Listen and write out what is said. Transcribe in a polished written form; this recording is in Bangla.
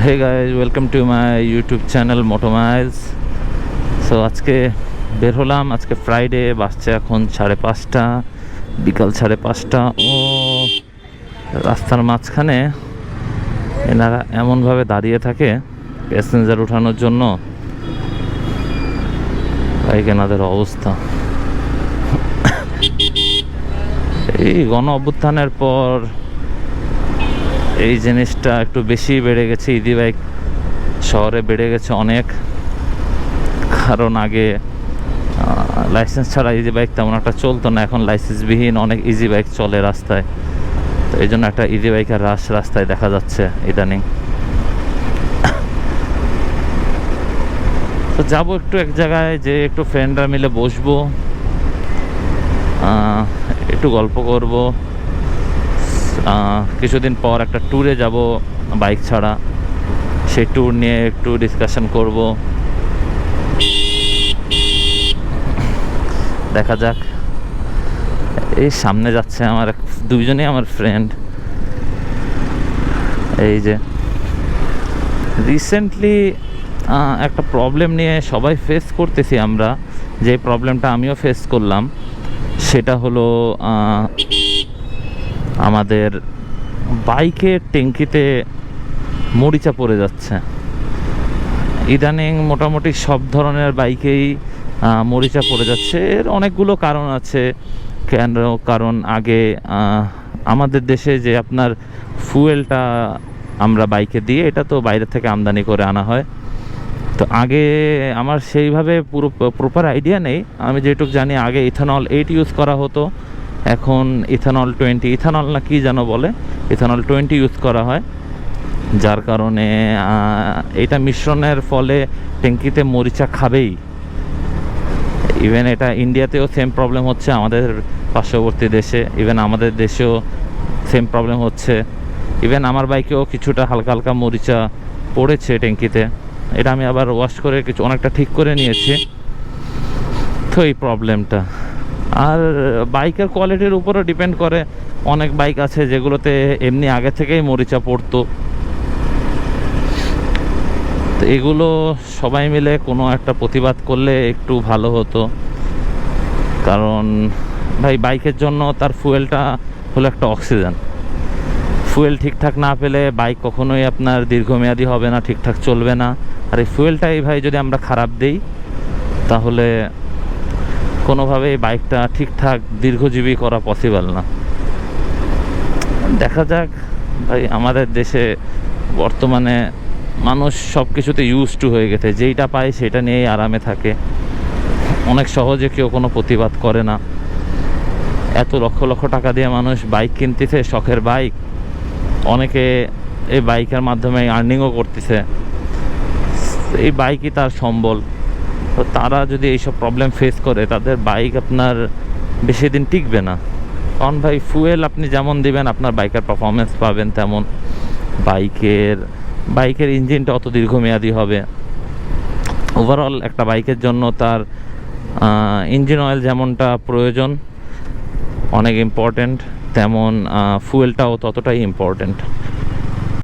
Hey guys, welcome to my YouTube channel Moto Miles. So আজকে বের হলাম, আজকে ফ্রাইডে, বাজছে এখন 5:30, বিকাল 5:30। ও রাস্তার মাঝখানে এনারা এমনভাবে দাঁড়িয়ে থাকে প্যাসেঞ্জার ওঠানোর জন্য, বাইক এনাদের অবস্থা। এই গণ অভ্যুত্থানের পর এই জিনিসটা একটু বেশি বেড়ে গেছে, ইজি বাইক শহরে বেড়ে গেছে অনেক। কারণ আগে লাইসেন্স ছাড়া ইজি বাইক তেমন একটা চলতো না, এখন লাইসেন্সবিহীন অনেক ইজি বাইক চলে রাস্তায়। তো এই জন্য একটা ইজি বাইকের রাশ রাস্তায় দেখা যাচ্ছে ইদানিং। তো যাবো একটু এক জায়গায়, যে একটু ফ্রেন্ডরা মিলে বসবো, একটু গল্প করব। কিছুদিন পর একটা ট্যুরে যাব বাইক ছাড়া, সেই ট্যুর নিয়ে একটু ডিসকাশন করব। দেখা যাক। এই সামনে যাচ্ছে আমার দুইজনই আমার ফ্রেন্ড। এই যে রিসেন্টলি একটা প্রবলেম নিয়ে সবাই ফেস করতেছি আমরা, যে প্রবলেমটা আমিও ফেস করলাম, সেটা হলো আমাদের বাইকের ট্যাঙ্কিতে মরিচা পড়ে যাচ্ছে। ইদানিং মোটামুটি সব ধরনের বাইকেই মরিচা পড়ে যাচ্ছে। এর অনেকগুলো কারণ আছে। কেন? কারণ আগে আমাদের দেশে যে আপনার ফুয়েলটা আমরা বাইকে দিয়ে, এটা তো বাইরে থেকে আমদানি করে আনা হয়। তো আগে আমার সেইভাবে পুরো প্রপার আইডিয়া নেই, আমি যেটুকু জানি আগে ইথানল 8 ইউজ করা হতো, এখন ইথানল 20, ইথানল না কি যেন বলে, ইথানল 20 ইউজ করা হয়। যার কারণে এটা মিশ্রণের ফলে ট্যাঙ্কিতে মরিচা খাবেই। ইভেন এটা ইন্ডিয়াতেও সেম প্রবলেম হচ্ছে, আমাদের পার্শ্ববর্তী দেশে, ইভেন আমাদের দেশেও সেম প্রবলেম হচ্ছে। ইভেন আমার বাইকেও কিছুটা হালকা হালকা মরিচা পড়েছে ট্যাঙ্কিতে। এটা আমি আবার ওয়াশ করে অনেকটা ঠিক করে নিয়েছি। তো এই প্রবলেমটা, আর বাইকের কোয়ালিটির উপরও ডিপেন্ড করে। অনেক বাইক আছে যেগুলোতে এমনি আগে থেকেই মরিচা পড়তো। তো এগুলো সবাই মিলে কোনো একটা প্রতিবাদ করলে একটু ভালো হতো। কারণ ভাই, বাইকের জন্য তার ফুয়েলটা হলো একটা অক্সিজেন। ফুয়েল ঠিকঠাক না পেলে বাইক কখনোই আপনার দীর্ঘমেয়াদী হবে না, ঠিকঠাক চলবে না। আর এই ফুয়েলটাই ভাই যদি আমরা খারাপ দিই, তাহলে কোনোভাবেই বাইকটা ঠিকঠাক দীর্ঘজীবী করা পসিবল না। দেখা যাক ভাই, আমাদের দেশে বর্তমানে মানুষ সব কিছুতে ইউজ টু হয়ে গেছে, যেইটা পায় সেটা নিয়েই আরামে থাকে। অনেক সহজে কেউ কোনো প্রতিবাদ করে না। এত লক্ষ লক্ষ টাকা দিয়ে মানুষ বাইক কিনতেছে, শখের বাইক। অনেকে এই বাইকের মাধ্যমে আর্নিংও করতেছে। এই বাইকই তার সম্বল। তো তারা যদি এইসব প্রবলেম ফেস করে, তাদের বাইক আপনার বেশি দিন টিকবে না। কারণ ভাই, ফুয়েল আপনি যেমন দিবেন আপনার বাইকের পারফরমেন্স পাবেন তেমন। বাইকের ইঞ্জিনটা অত দীর্ঘমেয়াদী হবে। ওভারঅল একটা বাইকের জন্য তার ইঞ্জিন অয়েল যেমনটা প্রয়োজন, অনেক ইম্পর্ট্যান্ট, তেমন ফুয়েলটাও ততটাই ইম্পর্ট্যান্ট।